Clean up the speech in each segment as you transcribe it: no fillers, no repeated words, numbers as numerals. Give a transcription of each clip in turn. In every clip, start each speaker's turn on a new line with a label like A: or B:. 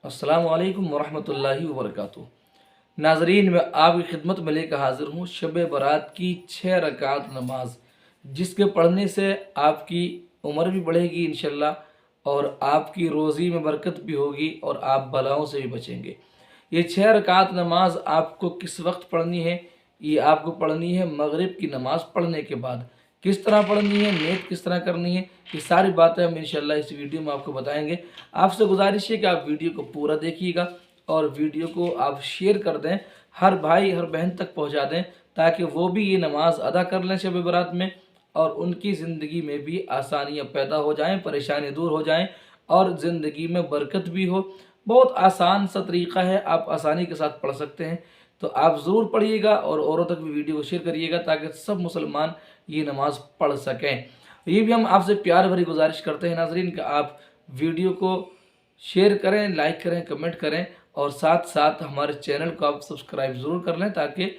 A: अस्सलामु अलैकुम वरहमतुल्लाहि वबरकातुहू। नाजरीन, मैं आपकी खिदमत में लेकर हाजिर हूँ शब बारात की 6 रकात नमाज, जिसके पढ़ने से आपकी उम्र भी बढ़ेगी इंशाल्लाह और आपकी रोज़ी में बरकत भी होगी और आप बलाओं से भी बचेंगे। ये 6 रकात नमाज आपको किस वक्त पढ़नी है? ये आपको पढ़नी है मगरिब की नमाज़ पढ़ने के बाद। किस तरह पढ़नी है, नियत किस तरह करनी है, ये सारी बातें हम इंशाल्लाह इस वीडियो में आपको बताएंगे। आपसे गुजारिश है कि आप वीडियो को पूरा देखिएगा और वीडियो को आप शेयर कर दें, हर भाई हर बहन तक पहुंचा दें, ताकि वो भी ये नमाज अदा कर लें शब बारात में और उनकी ज़िंदगी में भी आसानियाँ पैदा हो जाएं, परेशानी दूर हो जाएं और ज़िंदगी में बरकत भी हो। बहुत आसान सा तरीक़ा है, आप आसानी के साथ पढ़ सकते हैं। तो आप ज़रूर पढ़िएगा और औरों तक भी वीडियो को शेयर करिएगा ताकि सब मुसलमान ये नमाज़ पढ़ सकें। ये भी हम आपसे प्यार भरी गुजारिश करते हैं नाजरीन कि आप वीडियो को शेयर करें, लाइक करें, कमेंट करें और साथ साथ हमारे चैनल को आप सब्सक्राइब ज़रूर कर लें ताकि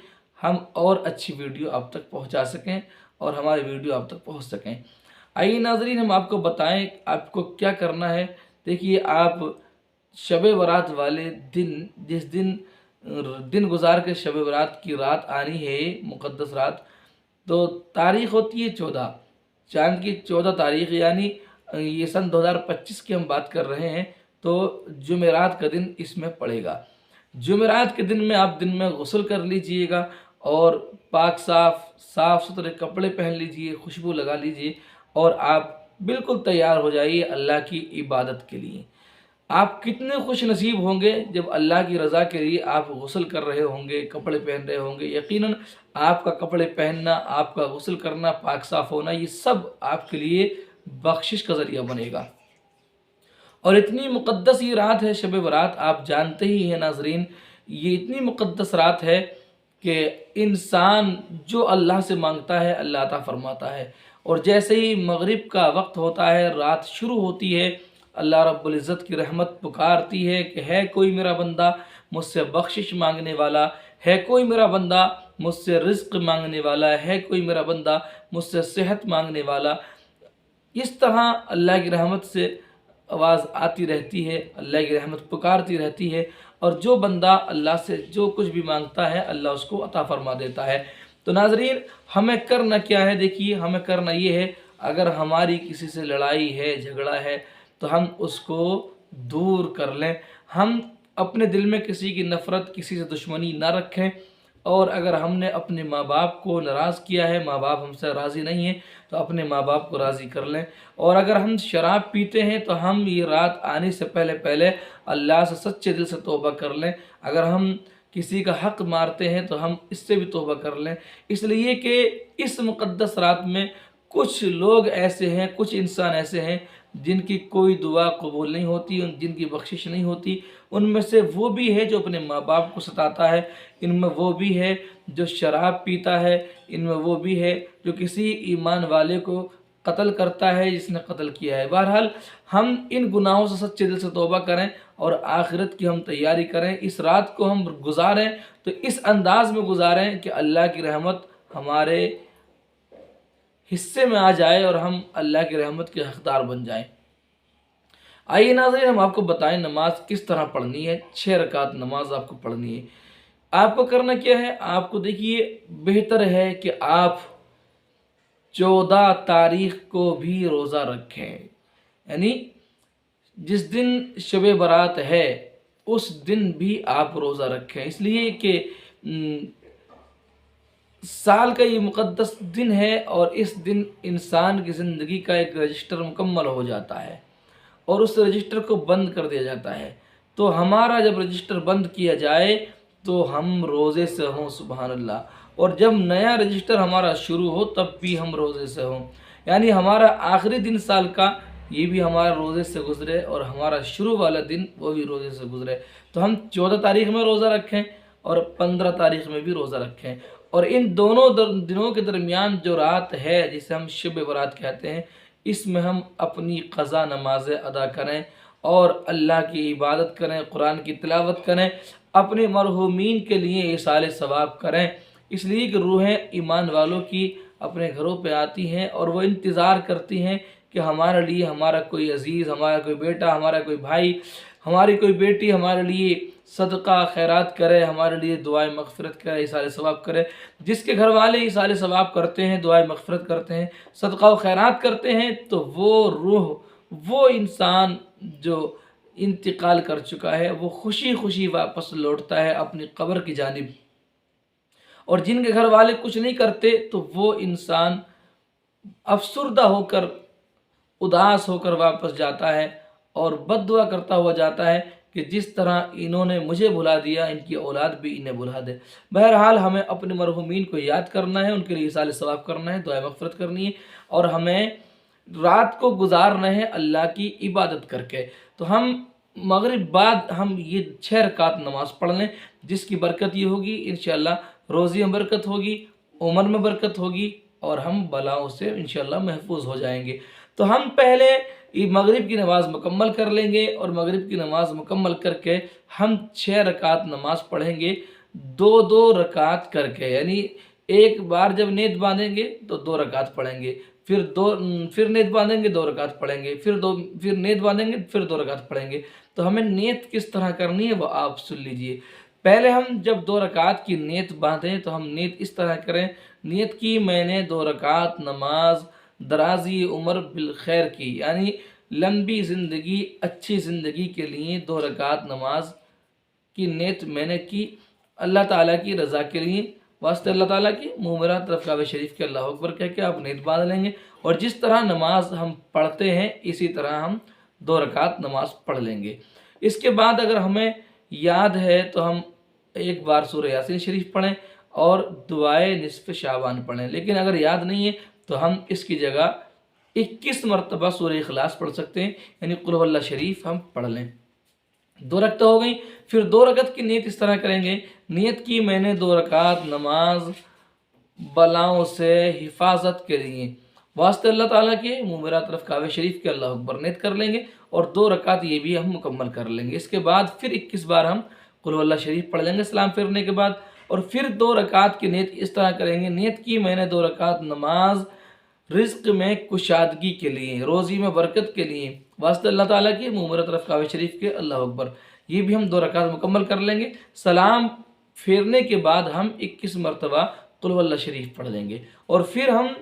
A: हम और अच्छी वीडियो आप तक पहुंचा सकें और हमारे वीडियो आप तक पहुंच सकें। आइए नाजरीन, हम आपको बताएं आपको क्या करना है। देखिए, आप शब बारात वाले दिन, जिस दिन गुजार के शब बारात की रात आनी है, मुक़द्दस रात, तो तारीख़ होती है 14, चाँद की 14 तारीख़, यानी ये सन 2025 की हम बात कर रहे हैं। तो जुमेरात का दिन इसमें पड़ेगा। जुमेरात के दिन में आप दिन में गुस्ल कर लीजिएगा और पाक साफ़ सुथरे कपड़े पहन लीजिए, खुशबू लगा लीजिए और आप बिल्कुल तैयार हो जाइए अल्लाह की इबादत के लिए। आप कितने खुश नसीब होंगे जब अल्लाह की रज़ा के लिए आप गुस्ल कर रहे होंगे, कपड़े पहन रहे होंगे। यकीनन आपका कपड़े पहनना, आपका गुस्ल करना, पाक साफ़ होना, ये सब आपके लिए बख्शिश का ज़रिया बनेगा। और इतनी मुक़द्दस ये रात है शब बारात, आप जानते ही हैं नाजरीन, ये इतनी मुक़द्दस रात है कि इंसान जो अल्लाह से मांगता है अल्लाह अता फरमाता है। और जैसे ही मगरिब का वक्त होता है, रात शुरू होती है, अल्लाह रब्बुल इज़्ज़त की रहमत पुकारती है कि है कोई मेरा बंदा मुझसे बख्शिश मांगने वाला, है कोई मेरा बंदा मुझसे रिज़्क़ मांगने वाला, है कोई मेरा बंदा मुझसे सेहत मांगने वाला। इस तरह अल्लाह की रहमत से आवाज़ आती रहती है, अल्लाह की रहमत पुकारती रहती है और जो बंदा अल्लाह से जो कुछ भी मांगता है अल्लाह उसको अता फरमा देता है। तो नाजरीन, हमें करना क्या है? देखिए, हमें करना ये है, अगर हमारी किसी से लड़ाई है, झगड़ा है, तो हम उसको दूर कर लें। हम अपने दिल में किसी की नफ़रत, किसी से दुश्मनी ना रखें। और अगर हमने अपने माँ बाप को नाराज़ किया है, माँ बाप हमसे राज़ी नहीं है, तो अपने माँ बाप को राज़ी कर लें। और अगर हम शराब पीते हैं तो हम ये रात आने से पहले पहले अल्लाह से सच्चे दिल से तौबा कर लें। अगर हम किसी का हक़ मारते हैं तो हम इससे भी तौबा कर लें, इसलिए कि इस मुक़द्दस रात में कुछ लोग ऐसे हैं, कुछ इंसान ऐसे हैं जिनकी कोई दुआ कबूल नहीं होती, जिनकी बख्शिश नहीं होती। उनमें से वो भी है जो अपने माँ बाप को सताता है, इनमें वो भी है जो शराब पीता है, इनमें वो भी है जो किसी ईमान वाले को कत्ल करता है, जिसने कत्ल किया है। बहरहाल, हम इन गुनाहों से सच्चे दिल से तौबा करें और आखिरत की हम तैयारी करें। इस रात को हम गुजारें तो इस अंदाज में गुजारें कि अल्लाह की रहमत हमारे हिस्से में आ जाए और हम अल्लाह की रहमत के हकदार बन जाएं। आइए नाज़रीन, हम आपको बताएं नमाज किस तरह पढ़नी है। 6 रकात नमाज आपको पढ़नी है। आपको करना क्या है? आपको देखिए, बेहतर है कि आप 14 तारीख को भी रोज़ा रखें, यानी जिस दिन शब बारात है उस दिन भी आप रोज़ा रखें, इसलिए कि साल का ये मुक़द्दस दिन है और इस दिन इंसान की ज़िंदगी का एक रजिस्टर मुकम्मल हो जाता है और उस रजिस्टर को बंद कर दिया जाता है। तो हमारा जब रजिस्टर बंद किया जाए तो हम रोज़े से हों, सुबहान अल्लाह, और जब नया रजिस्टर हमारा शुरू हो तब भी हम रोज़े से हों, यानी हमारा आखिरी दिन साल का ये भी हमारा रोज़े से गुज़रे और हमारा शुरू वाला दिन वो भी रोज़े से गुज़रे। तो हम 14 तारीख़ में रोज़ा रखें और 15 तारीख़ में भी रोज़ा रखें और इन दोनों दिनों के दरमियान जो रात है जिसे हम शब बारात कहते हैं, इसमें हम अपनी क़ज़ा नमाज़ें अदा करें और अल्लाह की इबादत करें, कुरान की तिलावत करें, अपने मरहूमीन के लिए इसाले सवाब करें। इसलिए कि रूहें ईमान वालों की अपने घरों पे आती हैं और वो इंतज़ार करती हैं कि हमारे लिए हमारा कोई अज़ीज़, हमारा कोई बेटा, हमारा कोई भाई हमारी कोई बेटी हमारे लिए सदका खैरात करे, हमारे लिए दुआए मग़फ़िरत करे, इसाले सवाब करे, जिसके घर वाले इसाले सवाब करते हैं, दुआए मग़फ़िरत करते हैं, सदका व खैरात करते हैं, तो वो रूह, वो इंसान जो इंतकाल कर चुका है, वो खुशी खुशी वापस लौटता है अपनी कब्र की जानिब। और जिनके घर वाले कुछ नहीं करते, तो वो इंसान अफसुर्दा होकर, उदास होकर वापस जाता है और बद्दुआ करता हुआ जाता है कि जिस तरह इन्होंने मुझे भुला दिया, इनकी औलाद भी इन्हें भुला दे। बहरहाल हमें अपने मरहुमीन को याद करना है, उनके लिए इसाले सवाब करना है, दुआ मग़फ़िरत करनी है, और हमें रात को गुजारना है अल्लाह की इबादत करके। तो हम मगरिब बाद हम ये 6 रकात नमाज़ पढ़ लें, जिसकी बरकत ये होगी इंशाअल्लाह, रोज़ी में बरकत होगी, उम्र में बरकत होगी, और हम बलाओं से इंशाअल्लाह महफूज हो जाएंगे। तो हम पहले मगरिब की नमाज़ मुकम्मल कर लेंगे, और मगरिब की नमाज़ मुकम्मल करके हम 6 रकात नमाज़ पढ़ेंगे, 2-2 रकात करके। यानी एक बार जब नीयत बांधेंगे तो 2 रकात पढ़ेंगे, फिर नीयत बांधेंगे 2 रकात पढ़ेंगे, फिर नीयत बांधेंगे, फिर 2 रकात पढ़ेंगे। तो हमें नीयत किस तरह करनी है वो आप सुन लीजिए। पहले हम जब 2 रकात की नीयत बांधें तो हम नीयत इस तरह करें, नीयत की मैंने 2 रकात नमाज दराजी उम्र बिल खैर की, यानी लंबी ज़िंदगी, अच्छी ज़िंदगी के लिए 2 रकात नमाज की नीयत मैंने की, अल्लाह ताला की रज़ा के लिए, वास्ते अल्लाह ताला की, मुँह मेरा तरफ काबे शरीफ के अल्लाह अकबर कह के आप नीयत बांध लेंगे। और जिस तरह नमाज हम पढ़ते हैं इसी तरह हम 2 रकात नमाज पढ़ लेंगे। इसके बाद अगर हमें याद है तो हम एक बार सूरह यासीन शरीफ पढ़ें और दुआए निस्फ़ शाबान पढ़ें। लेकिन अगर याद नहीं है तो हम इसकी जगह 21 मरतबा सूरह इखलास पढ़ सकते हैं, यानी कुल हुवल्लाह शरीफ हम पढ़ लें। 2 रकत हो गई। फिर 2 रकत की नीयत इस तरह करेंगे, नीयत की मैंने 2 रकात नमाज बलाओं से हिफाजत के लिए, वास्ते अल्लाह ताला के, मुँह मेरा तरफ काबे शरीफ के अल्लाह अकबर नीयत कर लेंगे, और 2 रकात ये भी हम मुकम्मल कर लेंगे। इसके बाद फिर 21 बार हम कुल हुवल्लाह शरीफ पढ़ लेंगे सलाम फेरने के बाद। और फिर 2 रकात की नीयत इस तरह करेंगे, नीयत की मैंने 2 रकात नमाज रिज़्क़ में कुशादगी के लिए, रोज़ी में बरकत के लिए, वास्ते अल्लाह ताला की, मुँह मेरा तरफ काबे शरीफ के अल्लाह अकबर। ये भी हम 2 रकात मुकम्मल कर लेंगे। सलाम फेरने के बाद हम 21 मरतबा कुल हुवल्लाह शरीफ पढ़ लेंगे, और फिर हम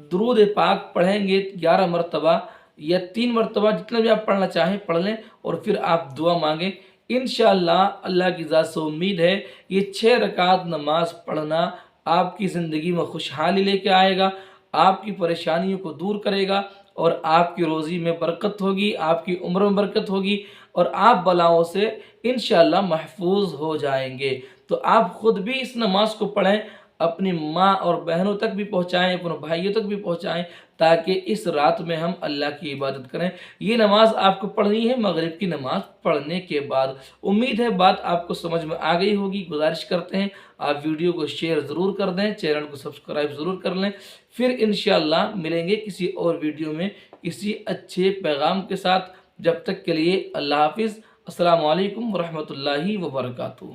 A: दुरूद पाक पढ़ेंगे 11 मरतबा या 3 मरतबा, जितना भी आप पढ़ना चाहें पढ़ लें, और फिर आप दुआ मांगें। इंशाअल्लाह अल्लाह की ज़ात से उम्मीद है ये 6 रकात नमाज पढ़ना आपकी ज़िंदगी में खुशहाली लेके आएगा, आपकी परेशानियों को दूर करेगा, और आपकी रोज़ी में बरकत होगी, आपकी उम्र में बरकत होगी, और आप बलाओं से इंशाअल्लाह महफूज हो जाएंगे। तो आप ख़ुद भी इस नमाज को पढ़ें, अपनी माँ और बहनों तक भी पहुँचाएँ, अपने भाइयों तक भी पहुँचाएँ, ताकि इस रात में हम अल्लाह की इबादत करें। ये नमाज आपको पढ़नी है मगरिब की नमाज पढ़ने के बाद। उम्मीद है बात आपको समझ में आ गई होगी। गुजारिश करते हैं आप वीडियो को शेयर ज़रूर कर दें, चैनल को सब्सक्राइब ज़रूर कर लें। फिर इंशाअल्लाह मिलेंगे किसी और वीडियो में किसी अच्छे पैगाम के साथ। जब तक के लिए अल्लाह हाफिज़। अस्सलामु अलैकुम व रहमतुल्लाहि व बरकातुहू।